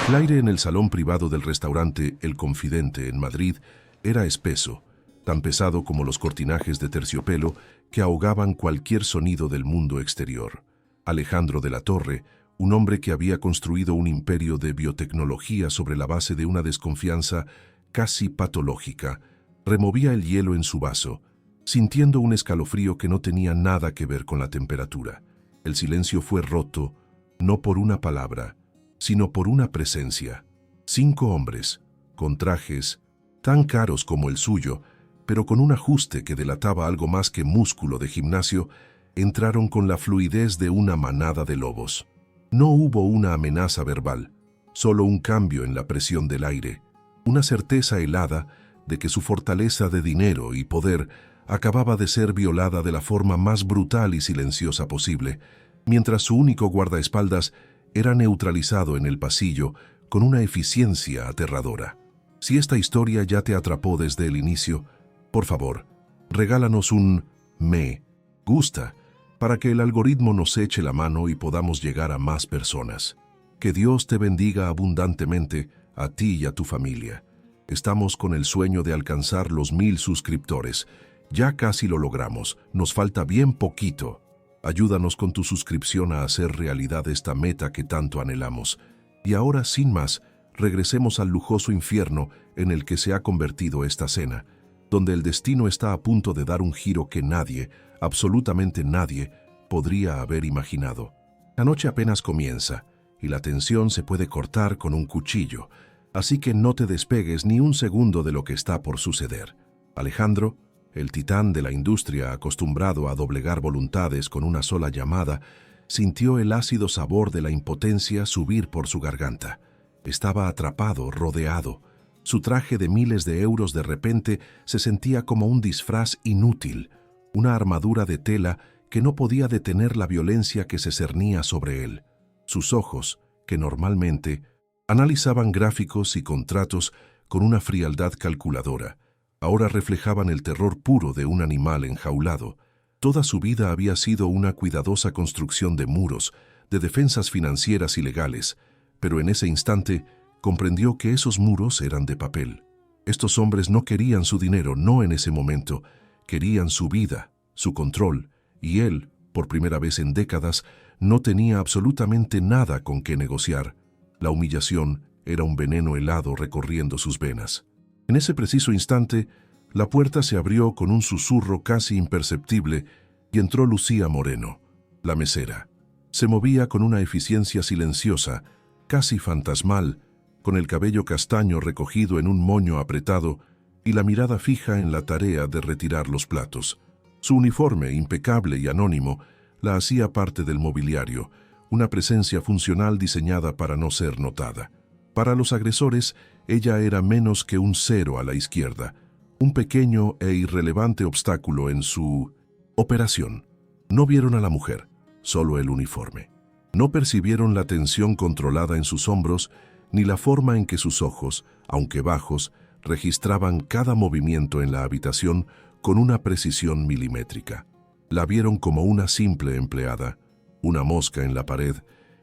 El aire en el salón privado del restaurante El Confidente en Madrid era espeso, tan pesado como los cortinajes de terciopelo que ahogaban cualquier sonido del mundo exterior. Alejandro de la Torre, un hombre que había construido un imperio de biotecnología sobre la base de una desconfianza casi patológica, removía el hielo en su vaso, sintiendo un escalofrío que no tenía nada que ver con la temperatura. El silencio fue roto, no por una palabra, sino por una presencia. 5 hombres, con trajes tan caros como el suyo, pero con un ajuste que delataba algo más que músculo de gimnasio, entraron con la fluidez de una manada de lobos. No hubo una amenaza verbal, solo un cambio en la presión del aire, una certeza helada de que su fortaleza de dinero y poder acababa de ser violada de la forma más brutal y silenciosa posible, mientras su único guardaespaldas era neutralizado en el pasillo con una eficiencia aterradora. Si esta historia ya te atrapó desde el inicio, por favor, regálanos un me gusta para que el algoritmo nos eche la mano y podamos llegar a más personas. Que Dios te bendiga abundantemente a ti y a tu familia. Estamos con el sueño de alcanzar los 1000 suscriptores. Ya casi lo logramos, nos falta bien poquito. Ayúdanos con tu suscripción a hacer realidad esta meta que tanto anhelamos. Y ahora, sin más, regresemos al lujoso infierno en el que se ha convertido esta cena, donde el destino está a punto de dar un giro que nadie, absolutamente nadie, podría haber imaginado. La noche apenas comienza, y la tensión se puede cortar con un cuchillo, así que no te despegues ni un segundo de lo que está por suceder. Alejandro, el titán de la industria acostumbrado a doblegar voluntades con una sola llamada, sintió el ácido sabor de la impotencia subir por su garganta. Estaba atrapado, rodeado. Su traje de miles de euros de repente se sentía como un disfraz inútil, una armadura de tela que no podía detener la violencia que se cernía sobre él. Sus ojos, que normalmente analizaban gráficos y contratos con una frialdad calculadora, ahora reflejaban el terror puro de un animal enjaulado. Toda su vida había sido una cuidadosa construcción de muros, de defensas financieras y legales, pero en ese instante comprendió que esos muros eran de papel. Estos hombres no querían su dinero, no en ese momento, querían su vida, su control, y él, por primera vez en décadas, no tenía absolutamente nada con qué negociar. La humillación era un veneno helado recorriendo sus venas. En ese preciso instante, la puerta se abrió con un susurro casi imperceptible y entró Lucía Moreno, la mesera. Se movía con una eficiencia silenciosa, casi fantasmal, con el cabello castaño recogido en un moño apretado y la mirada fija en la tarea de retirar los platos. Su uniforme, impecable y anónimo, la hacía parte del mobiliario, una presencia funcional diseñada para no ser notada. Para los agresores, ella era menos que un cero a la izquierda, un pequeño e irrelevante obstáculo en su operación. No vieron a la mujer, solo el uniforme. No percibieron la tensión controlada en sus hombros, ni la forma en que sus ojos, aunque bajos, registraban cada movimiento en la habitación con una precisión milimétrica. La vieron como una simple empleada, una mosca en la pared,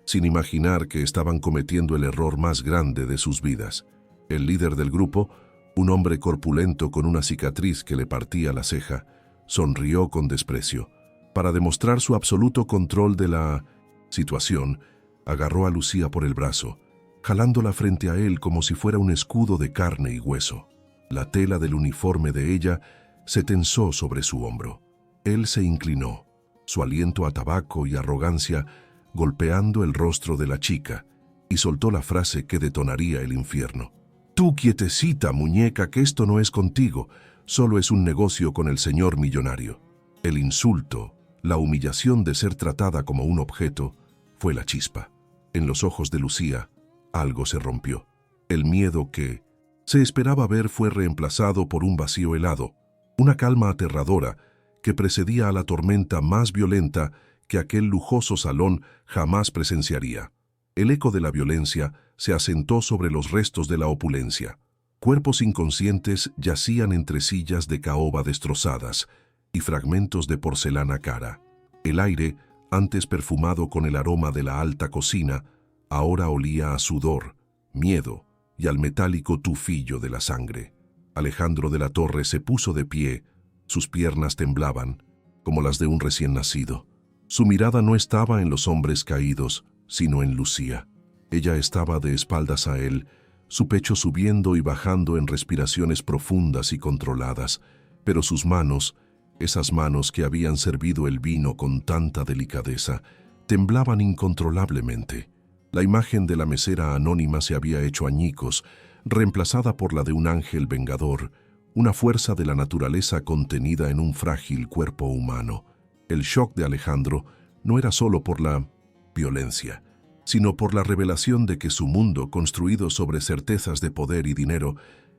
sin imaginar que estaban cometiendo el error más grande de sus vidas. El líder del grupo, un hombre corpulento con una cicatriz que le partía la ceja, sonrió con desprecio. Para demostrar su absoluto control de la situación, agarró a Lucía por el brazo, jalándola frente a él como si fuera un escudo de carne y hueso. La tela del uniforme de ella se tensó sobre su hombro. Él se inclinó, su aliento a tabaco y arrogancia golpeando el rostro de la chica, y soltó la frase que detonaría el infierno. «Tú quietecita, muñeca, que esto no es contigo, solo es un negocio con el señor millonario». El insulto, la humillación de ser tratada como un objeto, fue la chispa. En los ojos de Lucía, algo se rompió. El miedo que se esperaba ver fue reemplazado por un vacío helado, una calma aterradora que precedía a la tormenta más violenta que aquel lujoso salón jamás presenciaría. El eco de la violencia se asentó sobre los restos de la opulencia. Cuerpos inconscientes yacían entre sillas de caoba destrozadas y fragmentos de porcelana cara. El aire, antes perfumado con el aroma de la alta cocina, ahora olía a sudor, miedo y al metálico tufillo de la sangre. Alejandro de la Torre se puso de pie, sus piernas temblaban, como las de un recién nacido. Su mirada no estaba en los hombres caídos, sino en Lucía. Ella estaba de espaldas a él, su pecho subiendo y bajando en respiraciones profundas y controladas, pero sus manos, esas manos que habían servido el vino con tanta delicadeza, temblaban incontrolablemente. La imagen de la mesera anónima se había hecho añicos, reemplazada por la de un ángel vengador, una fuerza de la naturaleza contenida en un frágil cuerpo humano. El shock de Alejandro no era solo por la violencia, sino por la revelación de que su mundo, construido sobre certezas de poder y dinero,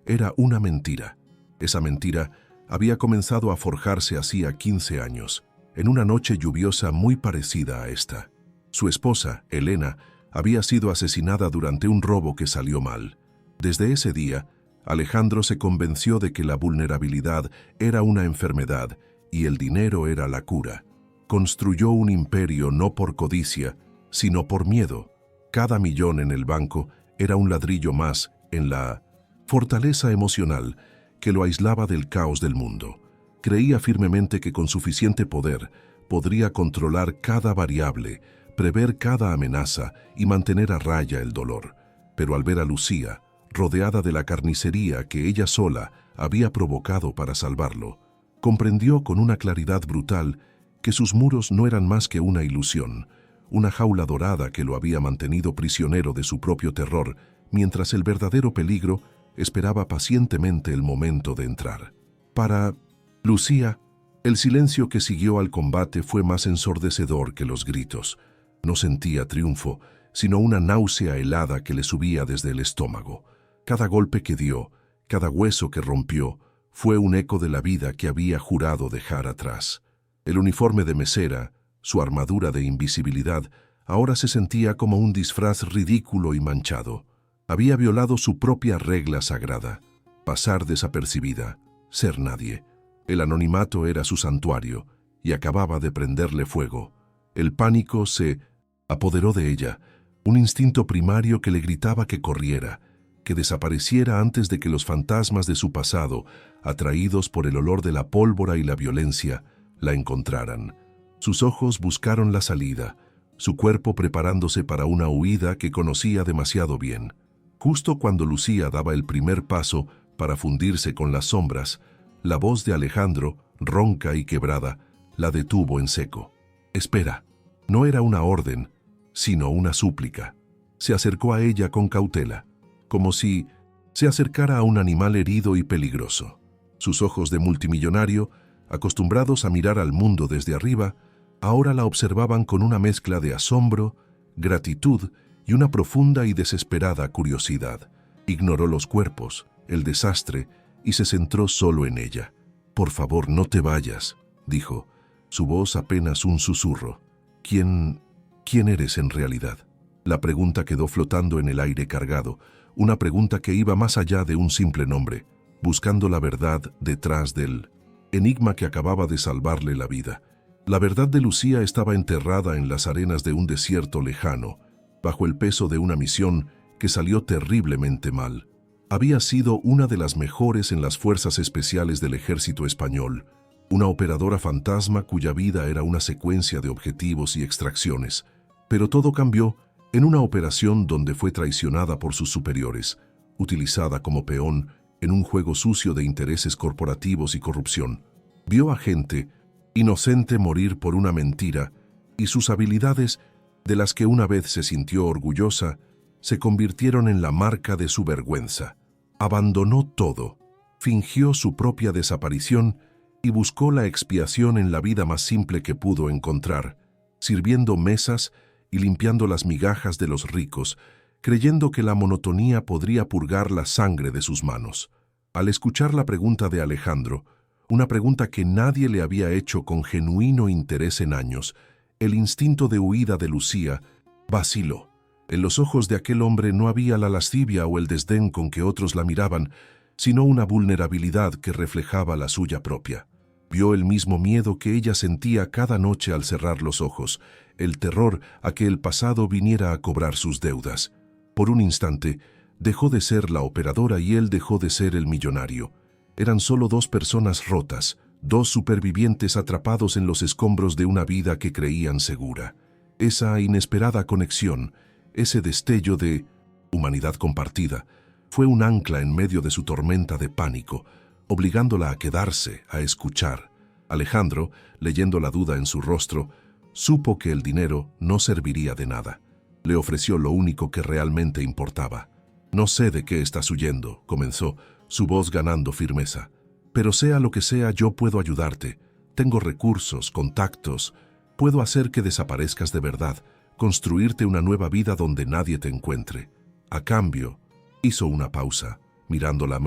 era una mentira. Esa mentira había comenzado a forjarse hacía 15 años, en una noche lluviosa muy parecida a esta. Su esposa, Elena, había sido asesinada durante un robo que salió mal. Desde ese día, Alejandro se convenció de que la vulnerabilidad era una enfermedad y el dinero era la cura. Construyó un imperio no por codicia, sino por miedo. Cada millón en el banco era un ladrillo más en la fortaleza emocional que lo aislaba del caos del mundo. Creía firmemente que con suficiente poder podría controlar cada variable, prever cada amenaza y mantener a raya el dolor. Pero al ver a Lucía, rodeada de la carnicería que ella sola había provocado para salvarlo, comprendió con una claridad brutal que sus muros no eran más que una ilusión, una jaula dorada que lo había mantenido prisionero de su propio terror, mientras el verdadero peligro esperaba pacientemente el momento de entrar. Para Lucía, el silencio que siguió al combate fue más ensordecedor que los gritos. No sentía triunfo, sino una náusea helada que le subía desde el estómago. Cada golpe que dio, cada hueso que rompió, fue un eco de la vida que había jurado dejar atrás. El uniforme de mesera, su armadura de invisibilidad, ahora se sentía como un disfraz ridículo y manchado. Había violado su propia regla sagrada: pasar desapercibida, ser nadie. El anonimato era su santuario, y acababa de prenderle fuego. El pánico se apoderó de ella, un instinto primario que le gritaba que corriera, que desapareciera antes de que los fantasmas de su pasado, atraídos por el olor de la pólvora y la violencia, la encontraran. Sus ojos buscaron la salida, su cuerpo preparándose para una huida que conocía demasiado bien. Justo cuando Lucía daba el primer paso para fundirse con las sombras, la voz de Alejandro, ronca y quebrada, la detuvo en seco. «Espera». No era una orden, sino una súplica. Se acercó a ella con cautela, como si se acercara a un animal herido y peligroso. Sus ojos de multimillonario, acostumbrados a mirar al mundo desde arriba, ahora la observaban con una mezcla de asombro, gratitud y una profunda y desesperada curiosidad. Ignoró los cuerpos, el desastre, y se centró solo en ella. «Por favor, no te vayas», dijo, su voz apenas un susurro. ¿Quién eres en realidad? La pregunta quedó flotando en el aire cargado, una pregunta que iba más allá de un simple nombre, buscando la verdad detrás del enigma que acababa de salvarle la vida. La verdad de Lucía estaba enterrada en las arenas de un desierto lejano, bajo el peso de una misión que salió terriblemente mal. Había sido una de las mejores en las fuerzas especiales del ejército español, una operadora fantasma cuya vida era una secuencia de objetivos y extracciones. Pero todo cambió en una operación donde fue traicionada por sus superiores, utilizada como peón en un juego sucio de intereses corporativos y corrupción. Vio a gente inocente morir por una mentira, y sus habilidades, de las que una vez se sintió orgullosa, se convirtieron en la marca de su vergüenza. Abandonó todo, fingió su propia desaparición y buscó la expiación en la vida más simple que pudo encontrar, sirviendo mesas y limpiando las migajas de los ricos, creyendo que la monotonía podría purgar la sangre de sus manos. Al escuchar la pregunta de Alejandro, una pregunta que nadie le había hecho con genuino interés en años, el instinto de huida de Lucía vaciló. En los ojos de aquel hombre no había la lascivia o el desdén con que otros la miraban, sino una vulnerabilidad que reflejaba la suya propia. Vio el mismo miedo que ella sentía cada noche al cerrar los ojos, el terror a que el pasado viniera a cobrar sus deudas. Por un instante, Dejó de ser la operadora y él dejó de ser el millonario. Eran solo dos personas rotas, dos supervivientes atrapados en los escombros de una vida que creían segura. Esa inesperada conexión, ese destello de humanidad compartida, fue un ancla en medio de su tormenta de pánico, obligándola a quedarse, a escuchar. Alejandro, leyendo la duda en su rostro, supo que el dinero no serviría de nada. Le ofreció lo único que realmente importaba. «No sé de qué estás huyendo», comenzó, su voz ganando firmeza. «Pero sea lo que sea, yo puedo ayudarte. Tengo recursos, contactos. Puedo hacer que desaparezcas de verdad, construirte una nueva vida donde nadie te encuentre. A cambio», hizo una pausa, mirándola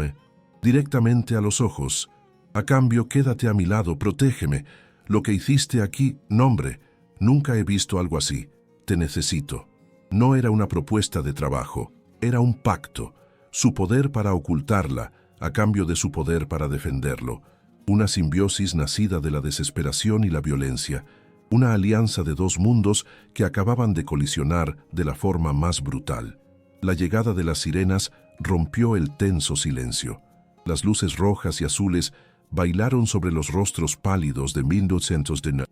directamente a los ojos. «A cambio, quédate a mi lado, protégeme. Lo que hiciste aquí, nombre, nunca he visto algo así. Te necesito». No era una propuesta de trabajo, era un pacto, su poder para ocultarla, a cambio de su poder para defenderlo. Una simbiosis nacida de la desesperación y la violencia, una alianza de dos mundos que acababan de colisionar de la forma más brutal. La llegada de las sirenas rompió el tenso silencio. Las luces rojas y azules bailaron sobre los rostros pálidos de 1200 de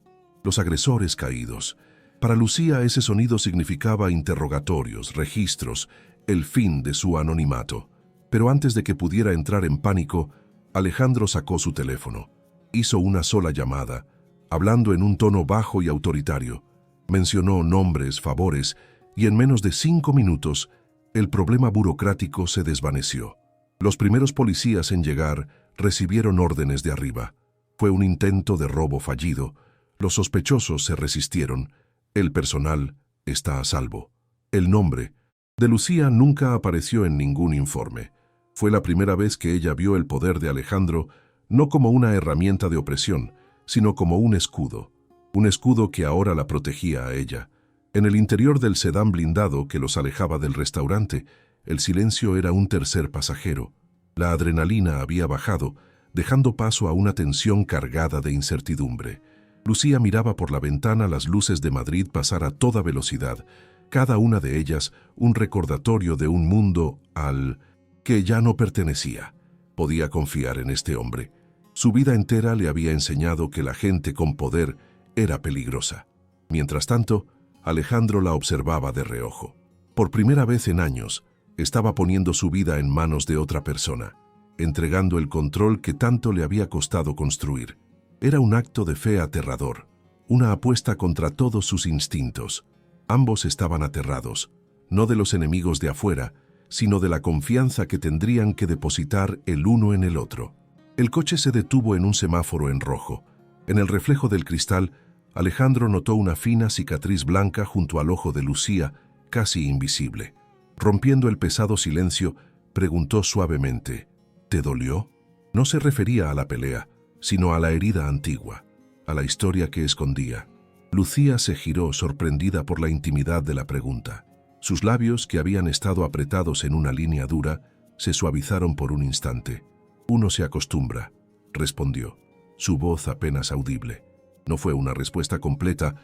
los agresores caídos. Para Lucía ese sonido significaba interrogatorios, registros, el fin de su anonimato. Pero antes de que pudiera entrar en pánico, Alejandro sacó su teléfono. Hizo una sola llamada, hablando en un tono bajo y autoritario. Mencionó nombres, favores, y en menos de 5 minutos, el problema burocrático se desvaneció. Los primeros policías en llegar recibieron órdenes de arriba. Fue un intento de robo fallido. Los sospechosos se resistieron. El personal está a salvo. El nombre de Lucía nunca apareció en ningún informe. Fue la primera vez que ella vio el poder de Alejandro no como una herramienta de opresión, sino como un escudo que ahora la protegía a ella. En el interior del sedán blindado que los alejaba del restaurante, el silencio era un tercer pasajero. La adrenalina había bajado, dejando paso a una tensión cargada de incertidumbre. Lucía miraba por la ventana las luces de Madrid pasar a toda velocidad, cada una de ellas un recordatorio de un mundo al que ya no pertenecía. Podía confiar en este hombre. Su vida entera le había enseñado que la gente con poder era peligrosa. Mientras tanto, Alejandro la observaba de reojo. Por primera vez en años, estaba poniendo su vida en manos de otra persona, entregando el control que tanto le había costado construir. Era un acto de fe aterrador, una apuesta contra todos sus instintos. Ambos estaban aterrados, no de los enemigos de afuera, sino de la confianza que tendrían que depositar el uno en el otro. El coche se detuvo en un semáforo en rojo. En el reflejo del cristal, Alejandro notó una fina cicatriz blanca junto al ojo de Lucía, casi invisible. Rompiendo el pesado silencio, preguntó suavemente, «¿Te dolió?». No se refería a la pelea, sino a la herida antigua, a la historia que escondía. Lucía se giró sorprendida por la intimidad de la pregunta. Sus labios, que habían estado apretados en una línea dura, se suavizaron por un instante. «Uno se acostumbra», respondió, su voz apenas audible. No fue una respuesta completa,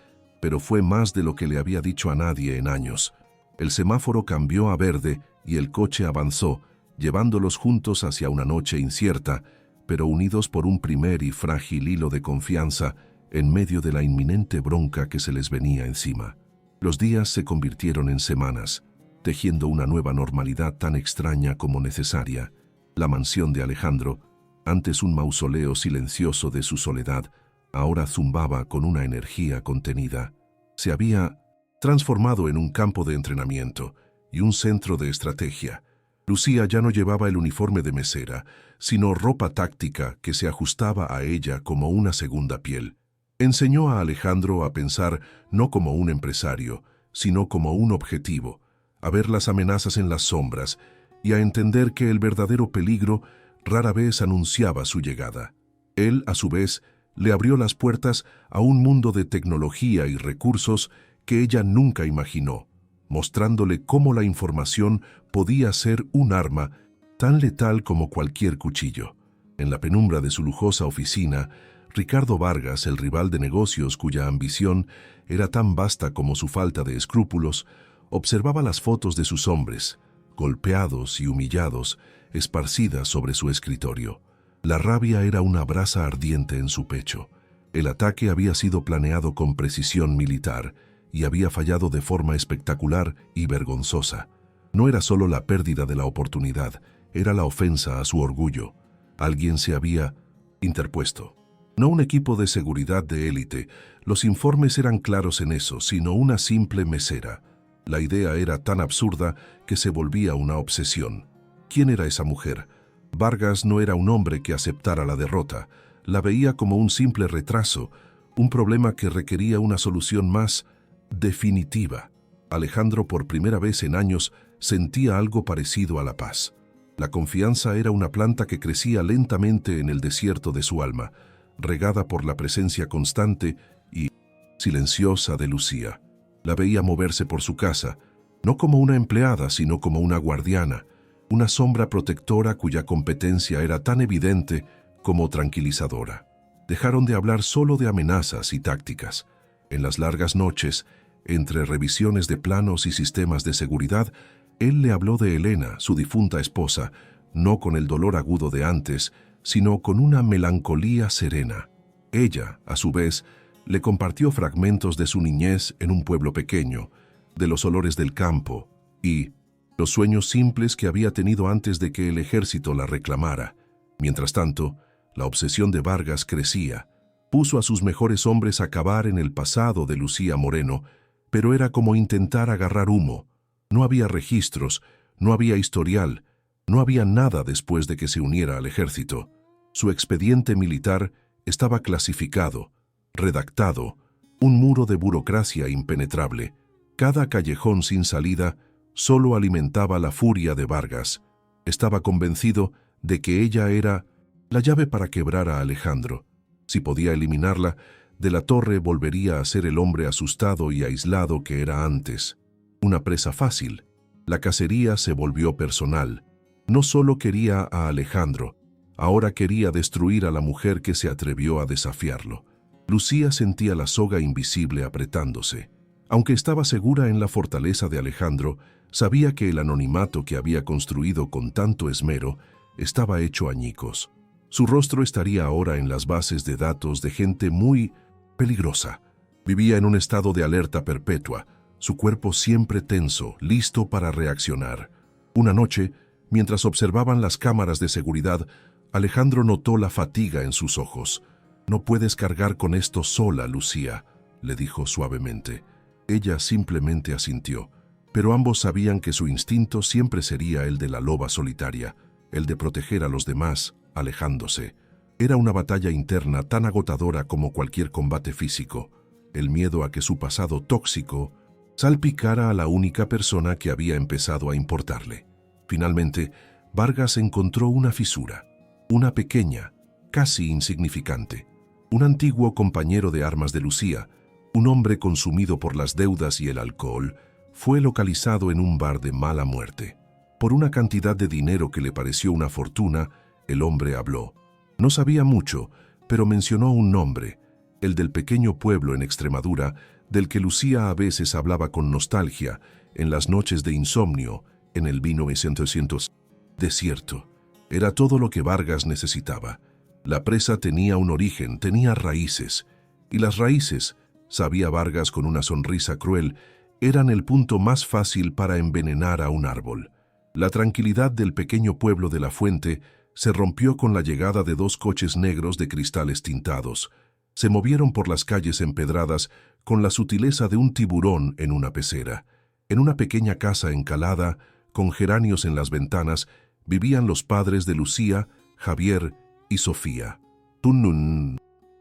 pero fue más de lo que le había dicho a nadie en años. El semáforo cambió a verde y el coche avanzó, llevándolos juntos hacia una noche incierta, pero unidos por un primer y frágil hilo de confianza en medio de la inminente bronca que se les venía encima. Los días se convirtieron en semanas, tejiendo una nueva normalidad tan extraña como necesaria. La mansión de Alejandro, antes un mausoleo silencioso de su soledad, ahora zumbaba con una energía contenida. Se había transformado en un campo de entrenamiento y un centro de estrategia. Lucía ya no llevaba el uniforme de mesera, sino ropa táctica que se ajustaba a ella como una segunda piel. Enseñó a Alejandro a pensar no como un empresario, sino como un objetivo, a ver las amenazas en las sombras y a entender que el verdadero peligro rara vez anunciaba su llegada. Él, a su vez, le abrió las puertas a un mundo de tecnología y recursos que ella nunca imaginó, mostrándole cómo la información podía ser un arma tan letal como cualquier cuchillo. En la penumbra de su lujosa oficina, Ricardo Vargas, el rival de negocios cuya ambición era tan vasta como su falta de escrúpulos, observaba las fotos de sus hombres, golpeados y humillados, esparcidas sobre su escritorio. La rabia era una brasa ardiente en su pecho. El ataque había sido planeado con precisión militar y había fallado de forma espectacular y vergonzosa. No era solo la pérdida de la oportunidad, era la ofensa a su orgullo. Alguien se había interpuesto. No un equipo de seguridad de élite, los informes eran claros en eso, sino una simple mesera. La idea era tan absurda que se volvía una obsesión. ¿Quién era esa mujer? Vargas no era un hombre que aceptara la derrota. La veía como un simple retraso, un problema que requería una solución más definitiva. Alejandro, por primera vez en años, sentía algo parecido a la paz. La confianza era una planta que crecía lentamente en el desierto de su alma, regada por la presencia constante y silenciosa de Lucía. La veía moverse por su casa, no como una empleada, sino como una guardiana, una sombra protectora cuya competencia era tan evidente como tranquilizadora. Dejaron de hablar solo de amenazas y tácticas. En las largas noches, entre revisiones de planos y sistemas de seguridad, él le habló de Elena, su difunta esposa, no con el dolor agudo de antes, sino con una melancolía serena. Ella, a su vez, le compartió fragmentos de su niñez en un pueblo pequeño, de los olores del campo y los sueños simples que había tenido antes de que el ejército la reclamara. Mientras tanto, la obsesión de Vargas crecía. Puso a sus mejores hombres a cavar en el pasado de Lucía Moreno, pero era como intentar agarrar humo. No había registros, no había historial, no había nada después de que se uniera al ejército. Su expediente militar estaba clasificado, redactado, un muro de burocracia impenetrable. Cada callejón sin salida solo alimentaba la furia de Vargas. Estaba convencido de que ella era la llave para quebrar a Alejandro. Si podía eliminarla, de la Torre volvería a ser el hombre asustado y aislado que era antes. Una presa fácil. La cacería se volvió personal. No solo quería a Alejandro, ahora quería destruir a la mujer que se atrevió a desafiarlo. Lucía sentía la soga invisible apretándose. Aunque estaba segura en la fortaleza de Alejandro, sabía que el anonimato que había construido con tanto esmero estaba hecho añicos. Su rostro estaría ahora en las bases de datos de gente muy peligrosa. Vivía en un estado de alerta perpetua, su cuerpo siempre tenso, listo para reaccionar. Una noche, mientras observaban las cámaras de seguridad, Alejandro notó la fatiga en sus ojos. «No puedes cargar con esto sola, Lucía», le dijo suavemente. Ella simplemente asintió, pero ambos sabían que su instinto siempre sería el de la loba solitaria, el de proteger a los demás, alejándose. Era una batalla interna tan agotadora como cualquier combate físico, el miedo a que su pasado tóxico salpicara a la única persona que había empezado a importarle. Finalmente, Vargas encontró una fisura, una pequeña, casi insignificante. Un antiguo compañero de armas de Lucía, un hombre consumido por las deudas y el alcohol, fue localizado en un bar de mala muerte. Por una cantidad de dinero que le pareció una fortuna, el hombre habló. No sabía mucho, pero mencionó un nombre, el del pequeño pueblo en Extremadura, del que Lucía a veces hablaba con nostalgia en las noches de insomnio en el 1900. Desierto. Era todo lo que Vargas necesitaba. La presa tenía un origen, tenía raíces, y las raíces, sabía Vargas con una sonrisa cruel, eran el punto más fácil para envenenar a un árbol. La tranquilidad del pequeño pueblo de La Fuente se rompió con la llegada de dos coches negros de cristales tintados. Se movieron por las calles empedradas con la sutileza de un tiburón en una pecera. En una pequeña casa encalada, con geranios en las ventanas, vivían los padres de Lucía, Javier y Sofía. Un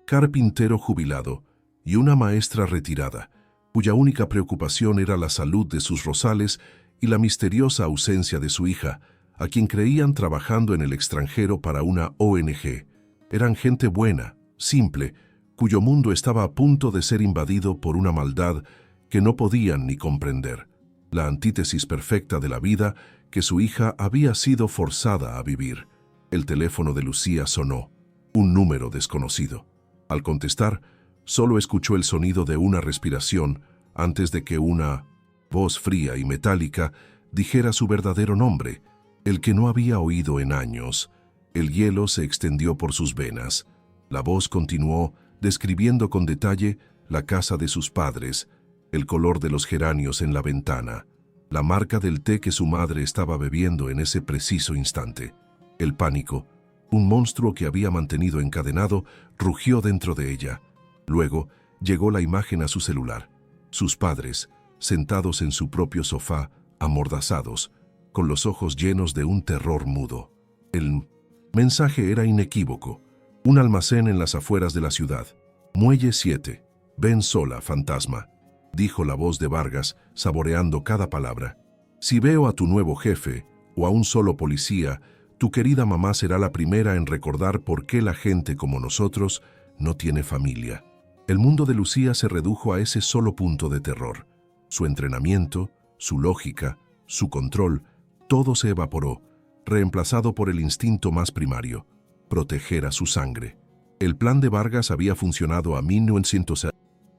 carpintero jubilado y una maestra retirada, cuya única preocupación era la salud de sus rosales y la misteriosa ausencia de su hija, a quien creían trabajando en el extranjero para una ONG. Eran gente buena, simple, cuyo mundo estaba a punto de ser invadido por una maldad que no podían ni comprender, la antítesis perfecta de la vida que su hija había sido forzada a vivir. El teléfono de Lucía sonó, un número desconocido. Al contestar, solo escuchó el sonido de una respiración antes de que una voz fría y metálica dijera su verdadero nombre, el que no había oído en años. El hielo se extendió por sus venas. La voz continuó, describiendo con detalle la casa de sus padres, el color de los geranios en la ventana, la marca del té que su madre estaba bebiendo en ese preciso instante. El pánico, un monstruo que había mantenido encadenado, rugió dentro de ella. Luego llegó la imagen a su celular. Sus padres, sentados en su propio sofá, amordazados, con los ojos llenos de un terror mudo. El mensaje era inequívoco. Un almacén en las afueras de la ciudad. Muelle 7. Ven sola, fantasma, dijo la voz de Vargas, saboreando cada palabra. Si veo a tu nuevo jefe, o a un solo policía, tu querida mamá será la primera en recordar por qué la gente como nosotros no tiene familia. El mundo de Lucía se redujo a ese solo punto de terror. Su entrenamiento, su lógica, su control, todo se evaporó, reemplazado por el instinto más primario: proteger a su sangre. El plan de Vargas había funcionado a 1900.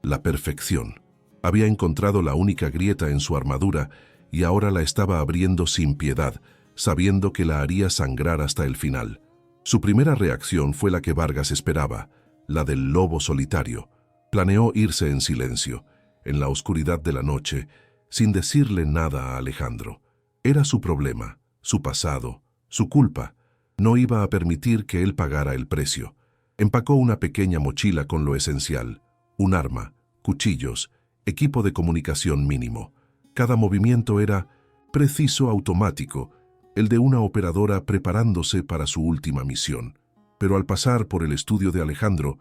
La perfección. Había encontrado la única grieta en su armadura y ahora la estaba abriendo sin piedad, sabiendo que la haría sangrar hasta el final. Su primera reacción fue la que Vargas esperaba, la del lobo solitario. Planeó irse en silencio, en la oscuridad de la noche, sin decirle nada a Alejandro. Era su problema, su pasado, su culpa. No iba a permitir que él pagara el precio. Empacó una pequeña mochila con lo esencial: un arma, cuchillos, equipo de comunicación mínimo. Cada movimiento era preciso, automático, el de una operadora preparándose para su última misión. Pero al pasar por el estudio de Alejandro,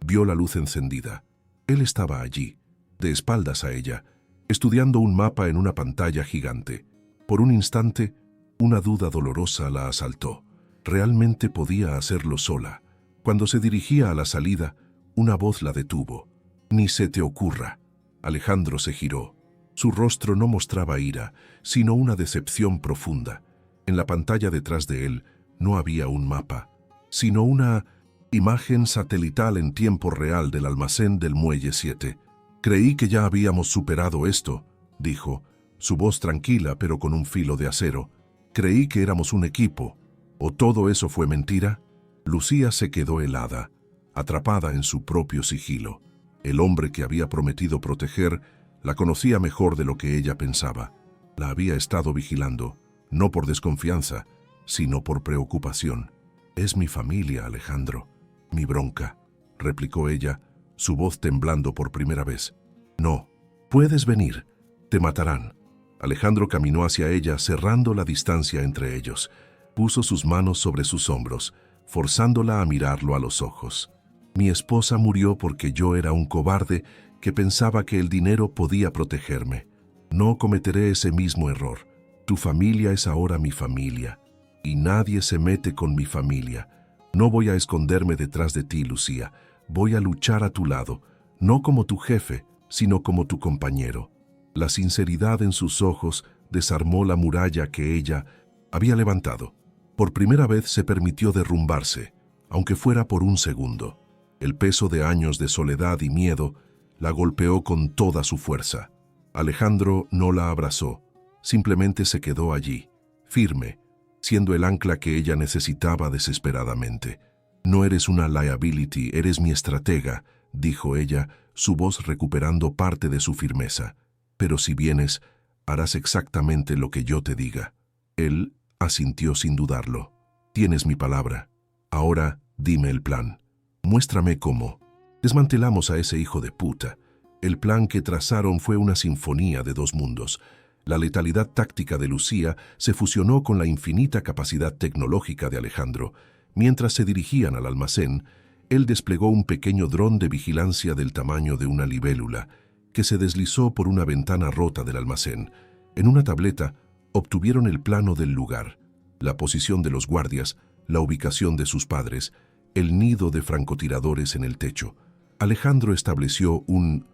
vio la luz encendida. Él estaba allí, de espaldas a ella, estudiando un mapa en una pantalla gigante. Por un instante, una duda dolorosa la asaltó. ¿Realmente podía hacerlo sola? Cuando se dirigía a la salida, una voz la detuvo. «Ni se te ocurra». Alejandro se giró. Su rostro no mostraba ira, sino una decepción profunda. En la pantalla detrás de él no había un mapa, sino una imagen satelital en tiempo real del almacén del Muelle 7. «Creí que ya habíamos superado esto», dijo, su voz tranquila pero con un filo de acero. «Creí que éramos un equipo. ¿O todo eso fue mentira?» Lucía se quedó helada, atrapada en su propio sigilo. El hombre que había prometido proteger la conocía mejor de lo que ella pensaba. La había estado vigilando, no por desconfianza, sino por preocupación. «Es mi familia, Alejandro, mi bronca», replicó ella, su voz temblando por primera vez. «No, puedes venir, te matarán». Alejandro caminó hacia ella, cerrando la distancia entre ellos. Puso sus manos sobre sus hombros, forzándola a mirarlo a los ojos. «Mi esposa murió porque yo era un cobarde que pensaba que el dinero podía protegerme. No cometeré ese mismo error. Tu familia es ahora mi familia, y nadie se mete con mi familia. No voy a esconderme detrás de ti, Lucía. Voy a luchar a tu lado, no como tu jefe, sino como tu compañero». La sinceridad en sus ojos desarmó la muralla que ella había levantado. Por primera vez se permitió derrumbarse, aunque fuera por un segundo. El peso de años de soledad y miedo la golpeó con toda su fuerza. Alejandro no la abrazó, simplemente se quedó allí, firme, siendo el ancla que ella necesitaba desesperadamente. «No eres una liability, eres mi estratega», dijo ella, su voz recuperando parte de su firmeza. «Pero si vienes, harás exactamente lo que yo te diga». Él asintió sin dudarlo. «Tienes mi palabra. Ahora dime el plan. Muéstrame cómo». Desmantelamos a ese hijo de puta. El plan que trazaron fue una sinfonía de dos mundos. La letalidad táctica de Lucía se fusionó con la infinita capacidad tecnológica de Alejandro. Mientras se dirigían al almacén, él desplegó un pequeño dron de vigilancia del tamaño de una libélula, que se deslizó por una ventana rota del almacén. En una tableta obtuvieron el plano del lugar, la posición de los guardias, la ubicación de sus padres, el nido de francotiradores en el techo. Alejandro estableció un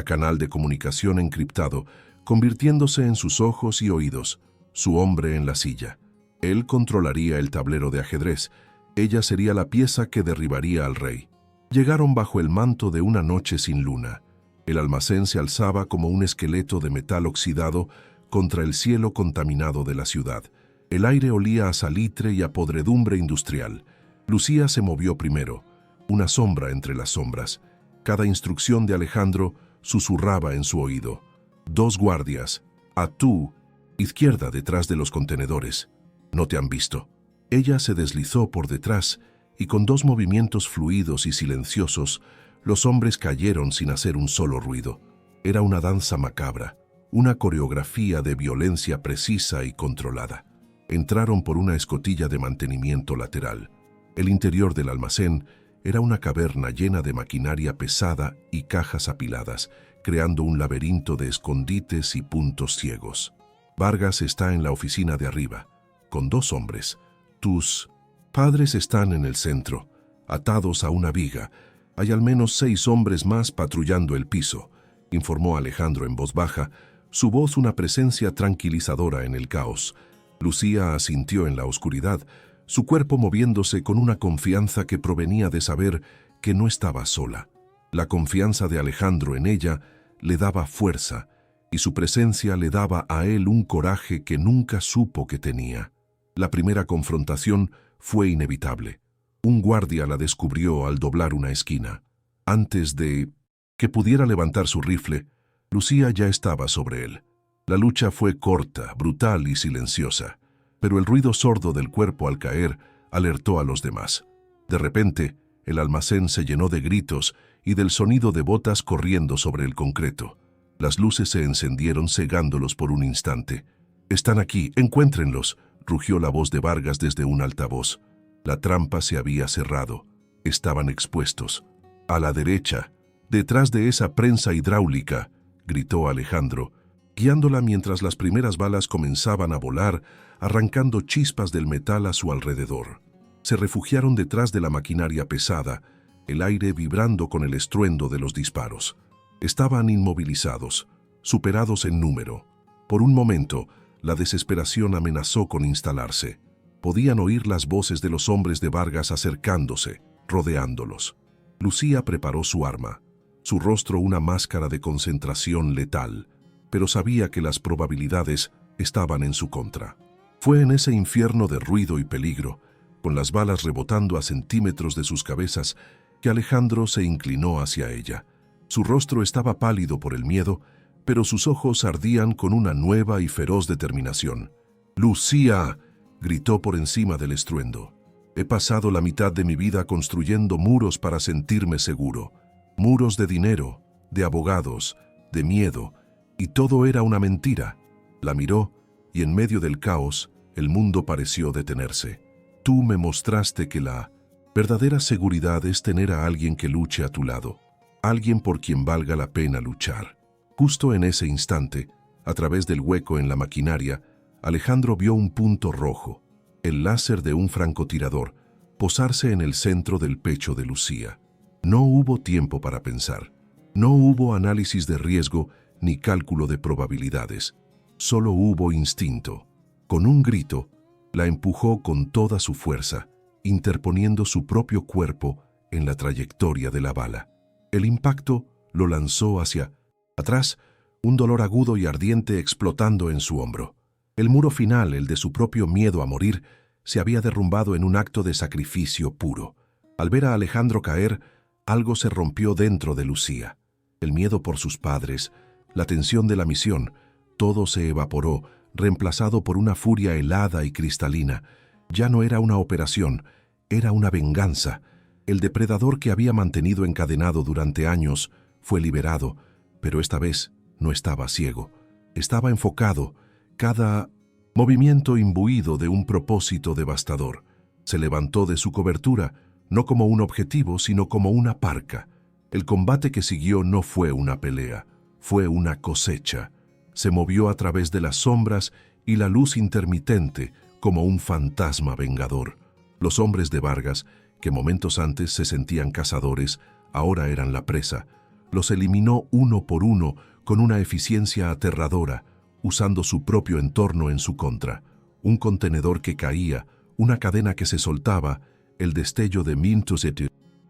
canal de comunicación encriptado, convirtiéndose en sus ojos y oídos, su hombre en la silla. Él controlaría el tablero de ajedrez, ella sería la pieza que derribaría al rey. Llegaron bajo el manto de una noche sin luna. El almacén se alzaba como un esqueleto de metal oxidado contra el cielo contaminado de la ciudad. El aire olía a salitre y a podredumbre industrial. Lucía se movió primero, una sombra entre las sombras. Cada instrucción de Alejandro susurraba en su oído. 2 guardias, a tu izquierda detrás de los contenedores. No te han visto. Ella se deslizó por detrás y con 2 movimientos fluidos y silenciosos, los hombres cayeron sin hacer un solo ruido. Era una danza macabra, una coreografía de violencia precisa y controlada. Entraron por una escotilla de mantenimiento lateral. El interior del almacén era una caverna llena de maquinaria pesada y cajas apiladas, creando un laberinto de escondites y puntos ciegos. Vargas está en la oficina de arriba, con 2 hombres. Tus padres están en el centro, atados a una viga. Hay al menos 6 hombres más patrullando el piso, informó Alejandro en voz baja, su voz una presencia tranquilizadora en el caos. Lucía asintió en la oscuridad, su cuerpo moviéndose con una confianza que provenía de saber que no estaba sola. La confianza de Alejandro en ella le daba fuerza, y su presencia le daba a él un coraje que nunca supo que tenía. La primera confrontación fue inevitable. Un guardia la descubrió al doblar una esquina. Antes de que pudiera levantar su rifle, Lucía ya estaba sobre él. La lucha fue corta, brutal y silenciosa, pero el ruido sordo del cuerpo al caer alertó a los demás. De repente, el almacén se llenó de gritos y del sonido de botas corriendo sobre el concreto. Las luces se encendieron cegándolos por un instante. «Están aquí, encuéntrenlos», rugió la voz de Vargas desde un altavoz. La trampa se había cerrado. Estaban expuestos. «A la derecha, detrás de esa prensa hidráulica», gritó Alejandro, guiándola mientras las primeras balas comenzaban a volar, arrancando chispas del metal a su alrededor. Se refugiaron detrás de la maquinaria pesada, el aire vibrando con el estruendo de los disparos. Estaban inmovilizados, superados en número. Por un momento, la desesperación amenazó con instalarse. Podían oír las voces de los hombres de Vargas acercándose, rodeándolos. Lucía preparó su arma, su rostro una máscara de concentración letal, pero sabía que las probabilidades estaban en su contra. Fue en ese infierno de ruido y peligro, con las balas rebotando a centímetros de sus cabezas, que Alejandro se inclinó hacia ella. Su rostro estaba pálido por el miedo, pero sus ojos ardían con una nueva y feroz determinación. «¡Lucía!», gritó por encima del estruendo. «He pasado la mitad de mi vida construyendo muros para sentirme seguro. Muros de dinero, de abogados, de miedo, y todo era una mentira». La miró, y en medio del caos, el mundo pareció detenerse. «Tú me mostraste que la verdadera seguridad es tener a alguien que luche a tu lado, alguien por quien valga la pena luchar». Justo en ese instante, a través del hueco en la maquinaria, Alejandro vio un punto rojo, el láser de un francotirador, posarse en el centro del pecho de Lucía. No hubo tiempo para pensar. No hubo análisis de riesgo ni cálculo de probabilidades. Solo hubo instinto. Con un grito, la empujó con toda su fuerza, interponiendo su propio cuerpo en la trayectoria de la bala. El impacto lo lanzó hacia atrás, un dolor agudo y ardiente explotando en su hombro. El muro final, el de su propio miedo a morir, se había derrumbado en un acto de sacrificio puro. Al ver a Alejandro caer, algo se rompió dentro de Lucía. El miedo por sus padres, la tensión de la misión, todo se evaporó, reemplazado por una furia helada y cristalina. Ya no era una operación, era una venganza. El depredador que había mantenido encadenado durante años fue liberado, pero esta vez no estaba ciego. Estaba enfocado, cada movimiento imbuido de un propósito devastador. Se levantó de su cobertura, no como un objetivo, sino como una parca. El combate que siguió no fue una pelea, fue una cosecha. Se movió a través de las sombras y la luz intermitente como un fantasma vengador. Los hombres de Vargas, que momentos antes se sentían cazadores, ahora eran la presa. Los eliminó uno por uno con una eficiencia aterradora, usando su propio entorno en su contra. Un contenedor que caía, una cadena que se soltaba, el destello de Mintusetu,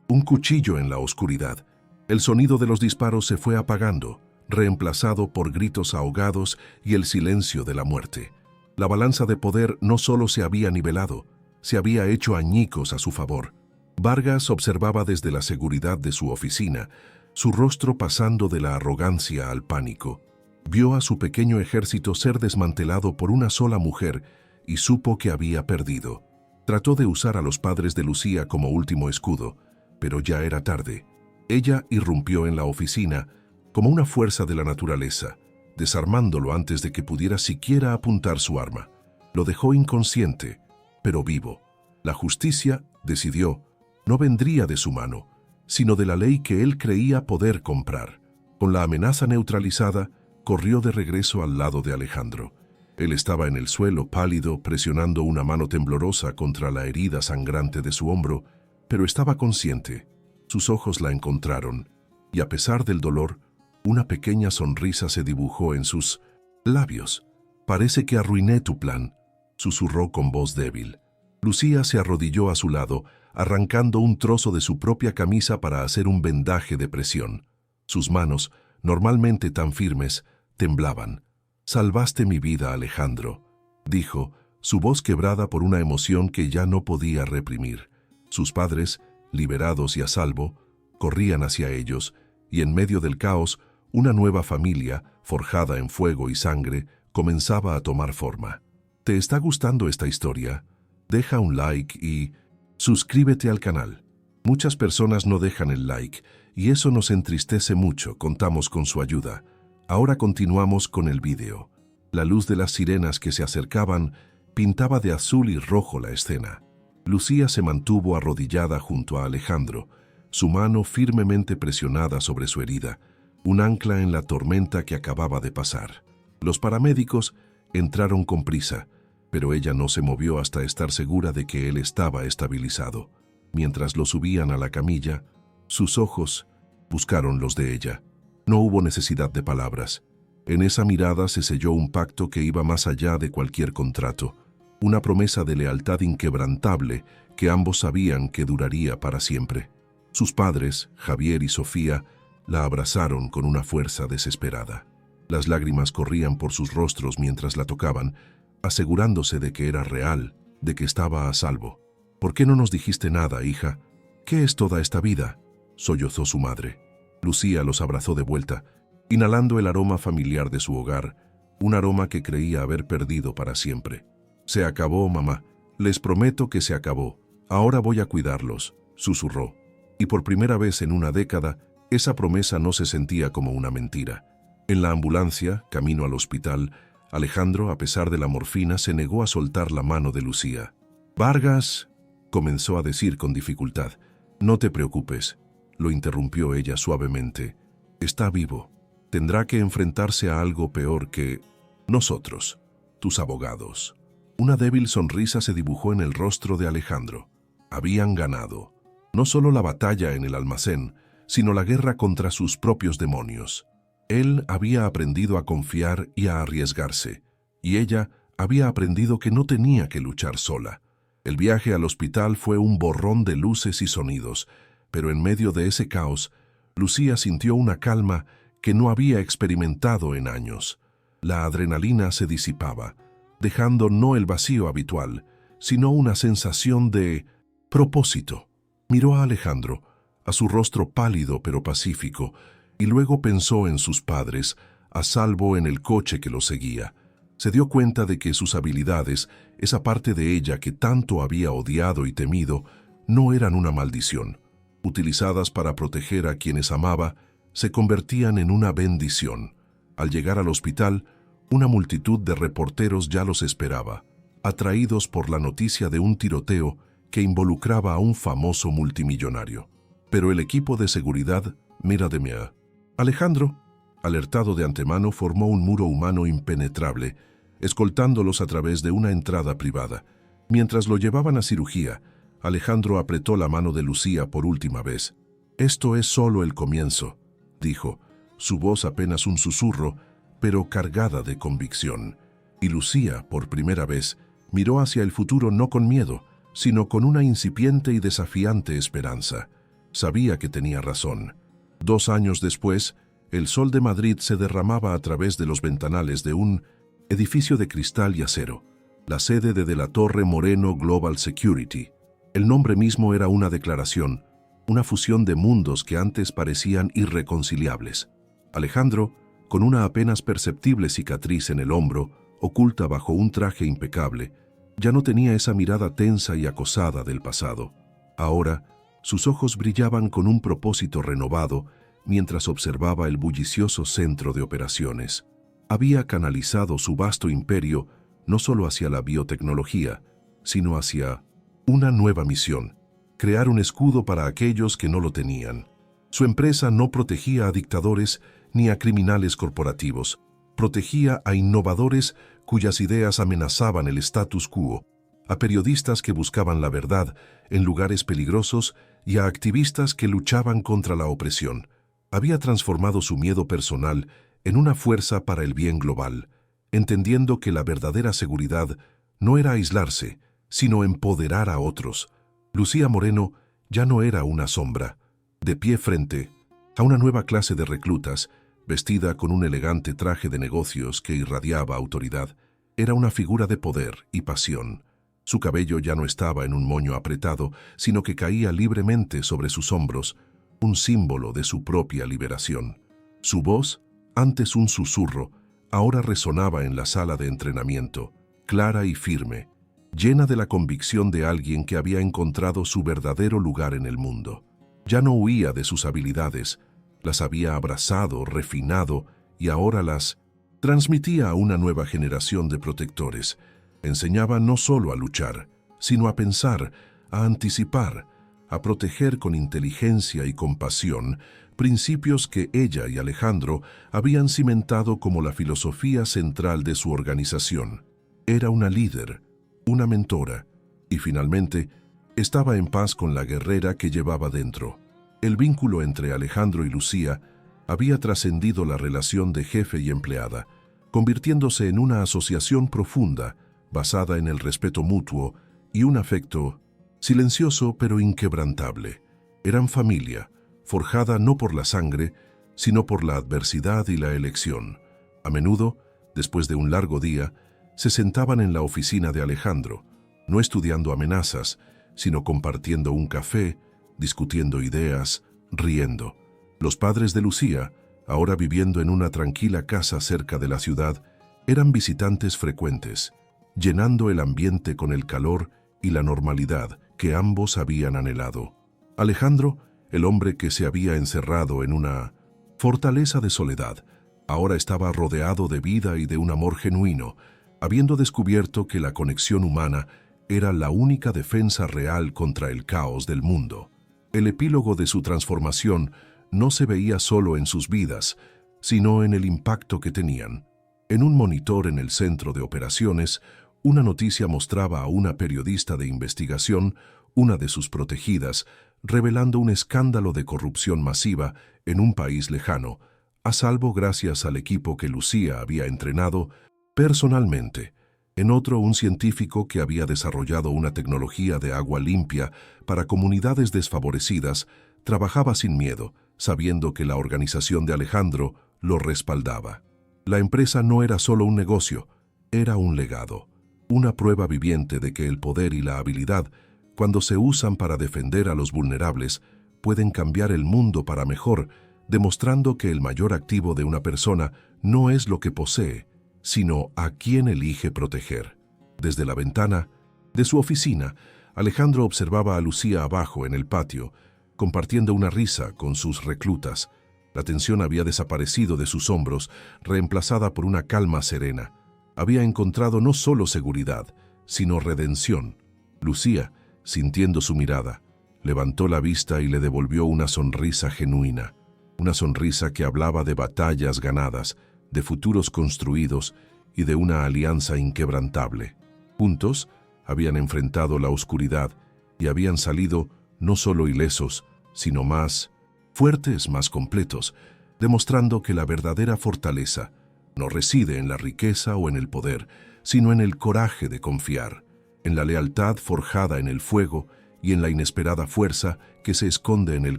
un cuchillo en la oscuridad. El sonido de los disparos se fue apagando. reemplazado por gritos ahogados y el silencio de la muerte. La balanza de poder no solo se había nivelado, se había hecho añicos a su favor. Vargas observaba desde la seguridad de su oficina, su rostro pasando de la arrogancia al pánico. Vio a su pequeño ejército ser desmantelado por una sola mujer y supo que había perdido. Trató de usar a los padres de Lucía como último escudo, pero ya era tarde. Ella irrumpió en la oficina como una fuerza de la naturaleza, desarmándolo antes de que pudiera siquiera apuntar su arma. Lo dejó inconsciente, pero vivo. La justicia, decidió, no vendría de su mano, sino de la ley que él creía poder comprar. Con la amenaza neutralizada, corrió de regreso al lado de Alejandro. Él estaba en el suelo, pálido, presionando una mano temblorosa contra la herida sangrante de su hombro, pero estaba consciente. Sus ojos la encontraron, y a pesar del dolor, una pequeña sonrisa se dibujó en sus labios. «Parece que arruiné tu plan», susurró con voz débil. Lucía se arrodilló a su lado, arrancando un trozo de su propia camisa para hacer un vendaje de presión. Sus manos, normalmente tan firmes, temblaban. «Salvaste mi vida, Alejandro», dijo, su voz quebrada por una emoción que ya no podía reprimir. Sus padres, liberados y a salvo, corrían hacia ellos, y en medio del caos, una nueva familia, forjada en fuego y sangre, comenzaba a tomar forma. ¿Te está gustando esta historia? Deja un like y suscríbete al canal. Muchas personas no dejan el like, y eso nos entristece mucho. Contamos con su ayuda. Ahora continuamos con el vídeo. La luz de las sirenas que se acercaban pintaba de azul y rojo la escena. Lucía se mantuvo arrodillada junto a Alejandro, su mano firmemente presionada sobre su herida, un ancla en la tormenta que acababa de pasar. Los paramédicos entraron con prisa, pero ella no se movió hasta estar segura de que él estaba estabilizado. Mientras lo subían a la camilla, sus ojos buscaron los de ella. No hubo necesidad de palabras. En esa mirada se selló un pacto que iba más allá de cualquier contrato, una promesa de lealtad inquebrantable que ambos sabían que duraría para siempre. Sus padres, Javier y Sofía, la abrazaron con una fuerza desesperada. Las lágrimas corrían por sus rostros mientras la tocaban, asegurándose de que era real, de que estaba a salvo. «¿Por qué no nos dijiste nada, hija? ¿Qué es toda esta vida?», sollozó su madre. Lucía los abrazó de vuelta, inhalando el aroma familiar de su hogar, un aroma que creía haber perdido para siempre. «Se acabó, mamá. Les prometo que se acabó. Ahora voy a cuidarlos», susurró. Y por primera vez en una década, esa promesa no se sentía como una mentira. En la ambulancia, camino al hospital, Alejandro, a pesar de la morfina, se negó a soltar la mano de Lucía. «Vargas», comenzó a decir con dificultad. «No te preocupes», lo interrumpió ella suavemente. «Está vivo. Tendrá que enfrentarse a algo peor que nosotros, tus abogados». Una débil sonrisa se dibujó en el rostro de Alejandro. Habían ganado. No solo la batalla en el almacén, sino la guerra contra sus propios demonios. Él había aprendido a confiar y a arriesgarse, y ella había aprendido que no tenía que luchar sola. El viaje al hospital fue un borrón de luces y sonidos, pero en medio de ese caos, Lucía sintió una calma que no había experimentado en años. La adrenalina se disipaba, dejando no el vacío habitual, sino una sensación de propósito. Miró a Alejandro, a su rostro pálido pero pacífico, y luego pensó en sus padres, a salvo en el coche que los seguía. Se dio cuenta de que sus habilidades, esa parte de ella que tanto había odiado y temido, no eran una maldición. Utilizadas para proteger a quienes amaba, se convertían en una bendición. Al llegar al hospital, una multitud de reporteros ya los esperaba, atraídos por la noticia de un tiroteo que involucraba a un famoso multimillonario. Pero el equipo de seguridad, mira de mea. Alejandro, alertado de antemano, formó un muro humano impenetrable, escoltándolos a través de una entrada privada. Mientras lo llevaban a cirugía, Alejandro apretó la mano de Lucía por última vez. «Esto es solo el comienzo», dijo, su voz apenas un susurro, pero cargada de convicción. Y Lucía, por primera vez, miró hacia el futuro no con miedo, sino con una incipiente y desafiante esperanza. Sabía que tenía razón. 2 años después, El sol de Madrid se derramaba a través de los ventanales de un edificio de cristal y acero, la sede de la Torre Moreno Global Security. El nombre mismo era una declaración, una fusión de mundos que antes parecían irreconciliables. Alejandro, con una apenas perceptible cicatriz en el hombro, oculta bajo un traje impecable, ya no tenía esa mirada tensa y acosada del pasado. Ahora, sus ojos brillaban con un propósito renovado mientras observaba el bullicioso centro de operaciones. Había canalizado su vasto imperio no solo hacia la biotecnología, sino hacia una nueva misión: crear un escudo para aquellos que no lo tenían. Su empresa no protegía a dictadores ni a criminales corporativos, protegía a innovadores cuyas ideas amenazaban el status quo, a periodistas que buscaban la verdad en lugares peligrosos y a activistas que luchaban contra la opresión. Había transformado su miedo personal en una fuerza para el bien global, entendiendo que la verdadera seguridad no era aislarse, sino empoderar a otros. Lucía Moreno ya no era una sombra, de pie frente a una nueva clase de reclutas, vestida con un elegante traje de negocios que irradiaba autoridad. Era una figura de poder y pasión. Su cabello ya no estaba en un moño apretado, sino que caía libremente sobre sus hombros, un símbolo de su propia liberación. Su voz, antes un susurro, ahora resonaba en la sala de entrenamiento, clara y firme, llena de la convicción de alguien que había encontrado su verdadero lugar en el mundo. Ya no huía de sus habilidades, las había abrazado, refinado y ahora las transmitía a una nueva generación de protectores. Enseñaba no solo a luchar, sino a pensar, a anticipar, a proteger con inteligencia y compasión, principios que ella y Alejandro habían cimentado como la filosofía central de su organización. Era una líder, una mentora, y finalmente estaba en paz con la guerrera que llevaba dentro. El vínculo entre Alejandro y Lucía había trascendido la relación de jefe y empleada, convirtiéndose en una asociación profunda, basada en el respeto mutuo y un afecto silencioso pero inquebrantable. Eran familia, forjada no por la sangre, sino por la adversidad y la elección. A menudo, después de un largo día, se sentaban en la oficina de Alejandro, no estudiando amenazas, sino compartiendo un café, discutiendo ideas, riendo. Los padres de Lucía, ahora viviendo en una tranquila casa cerca de la ciudad, eran visitantes frecuentes, llenando el ambiente con el calor y la normalidad que ambos habían anhelado. Alejandro, el hombre que se había encerrado en una fortaleza de soledad, ahora estaba rodeado de vida y de un amor genuino, habiendo descubierto que la conexión humana era la única defensa real contra el caos del mundo. El epílogo de su transformación no se veía solo en sus vidas, sino en el impacto que tenían. En un monitor en el centro de operaciones, una noticia mostraba a una periodista de investigación, una de sus protegidas, revelando un escándalo de corrupción masiva en un país lejano, a salvo gracias al equipo que Lucía había entrenado personalmente. En otro, un científico que había desarrollado una tecnología de agua limpia para comunidades desfavorecidas trabajaba sin miedo, sabiendo que la organización de Alejandro lo respaldaba. La empresa no era solo un negocio, era un legado, una prueba viviente de que el poder y la habilidad, cuando se usan para defender a los vulnerables, pueden cambiar el mundo para mejor, demostrando que el mayor activo de una persona no es lo que posee, sino a quién elige proteger. Desde la ventana de su oficina, Alejandro observaba a Lucía abajo en el patio, compartiendo una risa con sus reclutas. La tensión había desaparecido de sus hombros, reemplazada por una calma serena. Había encontrado no solo seguridad, sino redención. Lucía, sintiendo su mirada, levantó la vista y le devolvió una sonrisa genuina, una sonrisa que hablaba de batallas ganadas, de futuros construidos y de una alianza inquebrantable. Juntos habían enfrentado la oscuridad y habían salido no solo ilesos, sino más fuertes, más completos, demostrando que la verdadera fortaleza no reside en la riqueza o en el poder, sino en el coraje de confiar, en la lealtad forjada en el fuego y en la inesperada fuerza que se esconde en el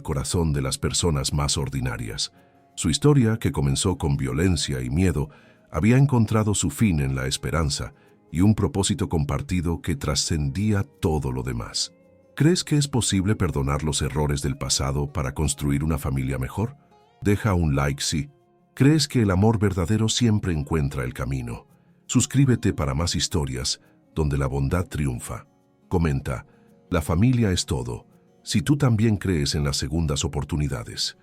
corazón de las personas más ordinarias. Su historia, que comenzó con violencia y miedo, había encontrado su fin en la esperanza y un propósito compartido que trascendía todo lo demás. ¿Crees que es posible perdonar los errores del pasado para construir una familia mejor? Deja un like si crees que el amor verdadero siempre encuentra el camino. Suscríbete para más historias donde la bondad triunfa. Comenta, la familia es todo. Si tú también crees en las segundas oportunidades.